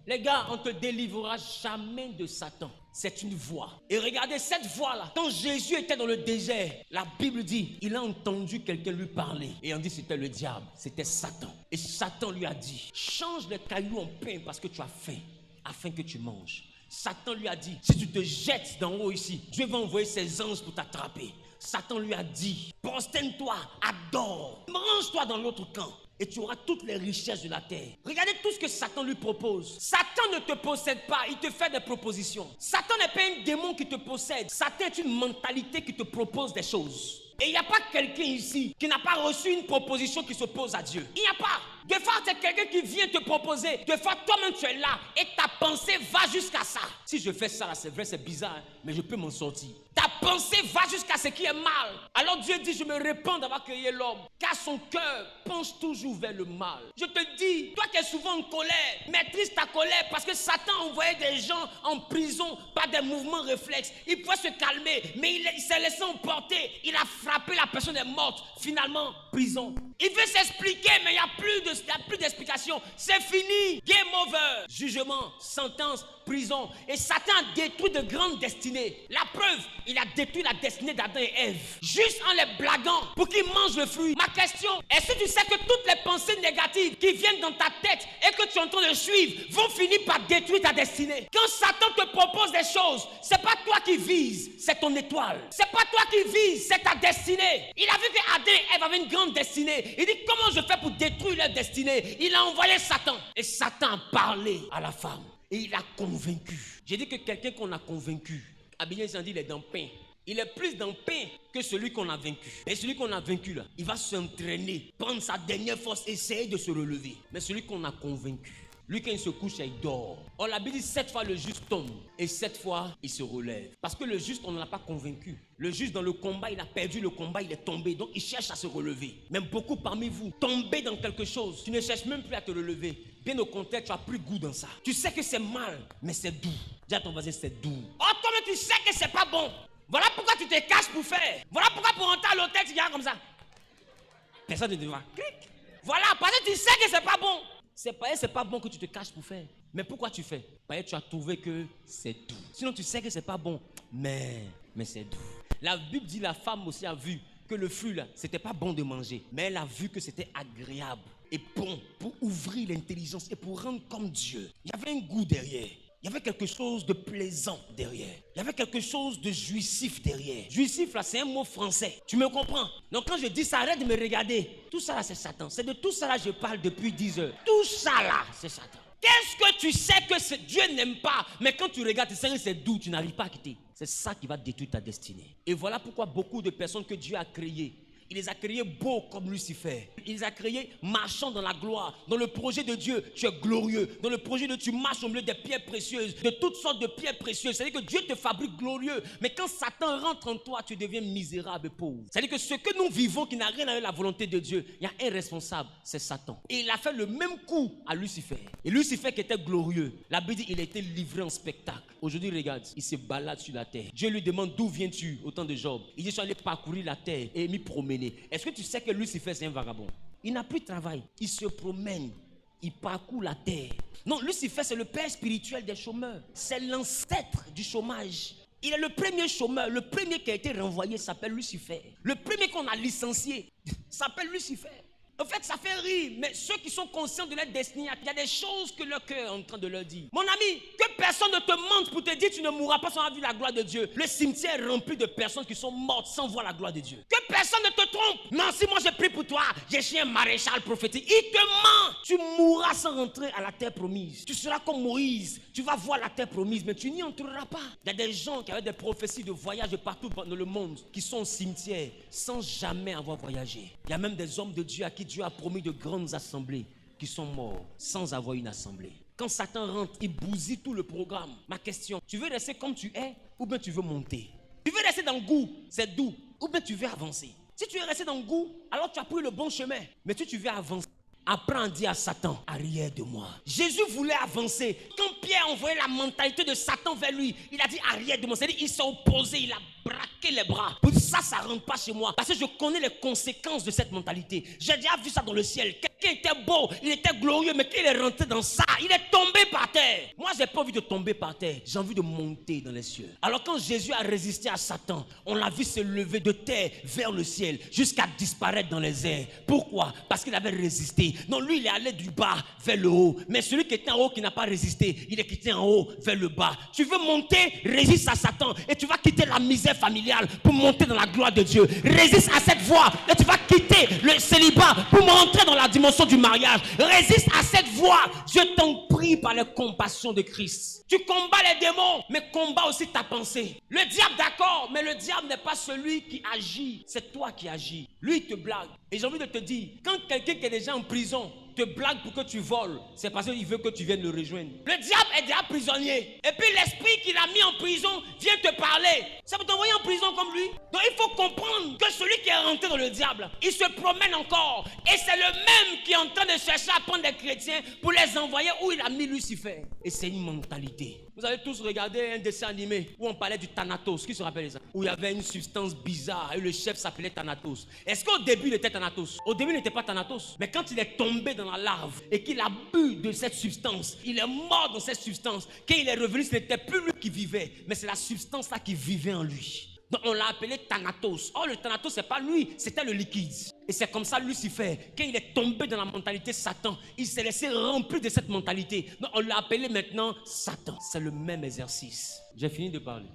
Les gars, on ne te délivrera jamais de Satan. C'est une voix. Et regardez cette voix-là. Quand Jésus était dans le désert, la Bible dit, il a entendu quelqu'un lui parler. Et on dit c'était le diable, c'était Satan. Et Satan lui a dit, change les cailloux en pain parce que tu as faim, afin que tu manges. Satan lui a dit, si tu te jettes d'en haut ici, Dieu va envoyer ses anges pour t'attraper. Satan lui a dit, prosterne-toi, adore, range-toi dans l'autre camp. Et tu auras toutes les richesses de la terre. Regardez tout ce que Satan lui propose. Satan ne te possède pas, il te fait des propositions. Satan n'est pas un démon qui te possède. Satan est une mentalité qui te propose des choses. Et il n'y a pas quelqu'un ici qui n'a pas reçu une proposition qui s'oppose à Dieu. Il n'y a pas. Des fois, c'est quelqu'un qui vient te proposer. Des fois, toi-même, tu es là et ta pensée va jusqu'à ça. Si je fais ça, là, c'est vrai, c'est bizarre, mais je peux m'en sortir. Ta pensée va jusqu'à ce qui est mal. Alors Dieu dit, je me répands d'avoir créé l'homme, car son cœur penche toujours vers le mal. Je te dis, toi qui es souvent en colère, maîtrise ta colère parce que Satan envoyait des gens en prison par des mouvements réflexes. Il pouvait se calmer, mais il s'est laissé emporter. Il a frappé, la personne est morte. Finalement, prison. Il veut s'expliquer, mais il n'y a plus d'explication. C'est fini. Game over. Jugement, sentence, prison. Et Satan a détruit de grandes destinées. La preuve, il a détruit la destinée d'Adam et Ève. Juste en les blaguant pour qu'ils mangent le fruit. Ma question, est-ce que tu sais que toutes les pensées négatives qui viennent dans ta tête et que tu es en train de suivre vont finir par détruire ta destinée? Quand Satan te propose des choses, c'est pas toi qui vises, c'est ton étoile. C'est pas toi qui vises, c'est ta destinée. Il a vu que Adam et Ève avaient une grande destinée. Il dit, comment je fais pour détruire leur destinée? Il a envoyé Satan. Et Satan a parlé à la femme. Et il a convaincu. J'ai dit que quelqu'un qu'on a convaincu, Abidjan s'en dit, il est dans le pain. Il est plus dans le pain que celui qu'on a vaincu. Et celui qu'on a vaincu là, il va s'entraîner, prendre sa dernière force, essayer de se relever. Mais celui qu'on a convaincu, lui quand il se couche, il dort. Or la Bible dit 7 fois le juste tombe et 7 fois il se relève. Parce que le juste, on ne l'a pas convaincu. Le juste dans le combat, il a perdu le combat, il est tombé. Donc il cherche à se relever. Même beaucoup parmi vous, tombez dans quelque chose, tu ne cherches même plus à te relever. Bien au contraire, tu as pris goût dans ça. Tu sais que c'est mal, mais c'est doux. Dis à ton voisin, c'est doux. Oh, toi-même tu sais que c'est pas bon. Voilà pourquoi tu te caches pour faire. Voilà pourquoi pour rentrer à l'hôtel, tu viens comme ça. Personne ne te voit. Voilà, parce que tu sais que c'est pas bon. C'est pas bon que tu te caches pour faire. Mais pourquoi tu fais? Parce que tu as trouvé que c'est doux. Sinon tu sais que c'est pas bon. Mais c'est doux. La Bible dit la femme aussi a vu que le fruit là, c'était pas bon de manger. Mais elle a vu que c'était agréable et bon pour ouvrir l'intelligence et pour rendre comme Dieu. Il y avait un goût derrière. Il y avait quelque chose de plaisant derrière. Il y avait quelque chose de jouissif derrière. Jouissif là, c'est un mot français. Tu me comprends? Donc quand je dis ça, arrête de me regarder. Tout ça là, c'est Satan. C'est de tout ça là que je parle depuis 10 heures. Tout ça là, c'est Satan. Qu'est-ce que tu sais que Dieu n'aime pas? Mais quand tu regardes, tu sais que c'est doux, tu n'arrives pas à quitter. C'est ça qui va détruire ta destinée. Et voilà pourquoi beaucoup de personnes que Dieu a créées, il les a créés beaux comme Lucifer. Il les a créés marchant dans la gloire. Dans le projet de Dieu, tu es glorieux. Dans le projet de Dieu, tu marches au milieu des pierres précieuses, de toutes sortes de pierres précieuses. C'est-à-dire que Dieu te fabrique glorieux. Mais quand Satan rentre en toi, tu deviens misérable et pauvre. C'est-à-dire que ce que nous vivons qui n'a rien à voir avec la volonté de Dieu, il y a un responsable, c'est Satan. Et il a fait le même coup à Lucifer. Et Lucifer qui était glorieux, la Bible dit il a été livré en spectacle. Aujourd'hui, regarde, il se balade sur la terre. Dieu lui demande d'où viens-tu au temps de Job. Il dit je suis allé parcourir la terre et m'y promener. Est-ce que tu sais que Lucifer c'est un vagabond? Il n'a plus de travail. Il se promène. Il parcourt la terre. Non, Lucifer c'est le père spirituel des chômeurs. C'est l'ancêtre du chômage. Il est le premier chômeur. Le premier qui a été renvoyé s'appelle Lucifer. Le premier qu'on a licencié s'appelle Lucifer. En fait, ça fait rire, mais ceux qui sont conscients de leur destinée, il y a des choses que leur cœur est en train de leur dire. Mon ami, que personne ne te mente pour te dire tu ne mourras pas sans avoir vu la gloire de Dieu. Le cimetière est rempli de personnes qui sont mortes sans voir la gloire de Dieu. Que personne ne te trompe. Non, si moi j'ai pris pour toi, j'ai chez un maréchal prophétique, il te ment. Tu mourras sans rentrer à la terre promise. Tu seras comme Moïse. Tu vas voir la terre promise, mais tu n'y entreras pas. Il y a des gens qui avaient des prophéties de voyage partout dans le monde, qui sont au cimetière sans jamais avoir voyagé. Il y a même des hommes de Dieu à qui Dieu a promis de grandes assemblées qui sont morts sans avoir une assemblée. Quand Satan rentre, il bousille tout le programme. Ma question, tu veux rester comme tu es ou bien tu veux monter? Tu veux rester dans le goût, c'est doux, ou bien tu veux avancer? Si tu veux rester dans le goût, alors tu as pris le bon chemin. Mais si tu veux avancer, apprends à dire à Satan, arrière de moi. Jésus voulait avancer. Quand Pierre a envoyé la mentalité de Satan vers lui, il a dit arrière de moi. C'est-à-dire il s'est opposé, il a braqué les bras. Pour dire ça ne rentre pas chez moi. Parce que je connais les conséquences de cette mentalité. J'ai déjà vu ça dans le ciel. Quelqu'un était beau, il était glorieux, mais quand il est rentré dans ça, il est tombé par terre. j'ai pas envie de tomber par terre, j'ai envie de monter dans les cieux. Alors quand Jésus a résisté à Satan, on l'a vu se lever de terre vers le ciel jusqu'à disparaître dans les airs. Pourquoi? Parce qu'il avait résisté. Non, lui il est allé du bas vers le haut. Mais celui qui était en haut qui n'a pas résisté, il est quitté en haut vers le bas. Tu veux monter, résiste à Satan et tu vas quitter la misère familiale pour monter dans la gloire de Dieu. Résiste à cette voie et tu vas quitter le célibat pour rentrer dans la dimension du mariage. Résiste à cette voie. Je t'en prie par la compassion de Christ. Tu combats les démons, mais combats aussi ta pensée. Le diable, d'accord, mais le diable n'est pas celui qui agit. C'est toi qui agis. Lui, il te blague. Et j'ai envie de te dire, quand quelqu'un qui est déjà en prison te blague pour que tu voles, c'est parce qu'il veut que tu viennes le rejoindre. Le diable est déjà prisonnier. Et puis l'esprit qu'il a mis en prison vient te parler. Ça peut t'envoyer en prison comme lui. Donc il faut comprendre que celui qui est rentré dans le diable, il se promène encore. Et c'est le même qui est en train de chercher à prendre des chrétiens pour les envoyer où il a mis Lucifer. Et c'est une mentalité. Vous avez tous regardé un dessin animé où on parlait du Thanatos. Qui se rappelle ça? Où il y avait une substance bizarre et le chef s'appelait Thanatos. Est-ce qu'au début il était Thanatos? Au début il n'était pas Thanatos. Mais quand il est tombé dans la larve et qu'il a bu de cette substance, il est mort dans cette substance. Quand il est revenu, ce n'était plus lui qui vivait, mais c'est la substance là qui vivait en lui. Donc on l'a appelé Thanatos. Or le Thanatos, c'est pas lui, c'était le liquide. Et c'est comme ça Lucifer, quand il est tombé dans la mentalité Satan, il s'est laissé remplir de cette mentalité. Donc on l'a appelé maintenant Satan. C'est le même exercice. J'ai fini de parler.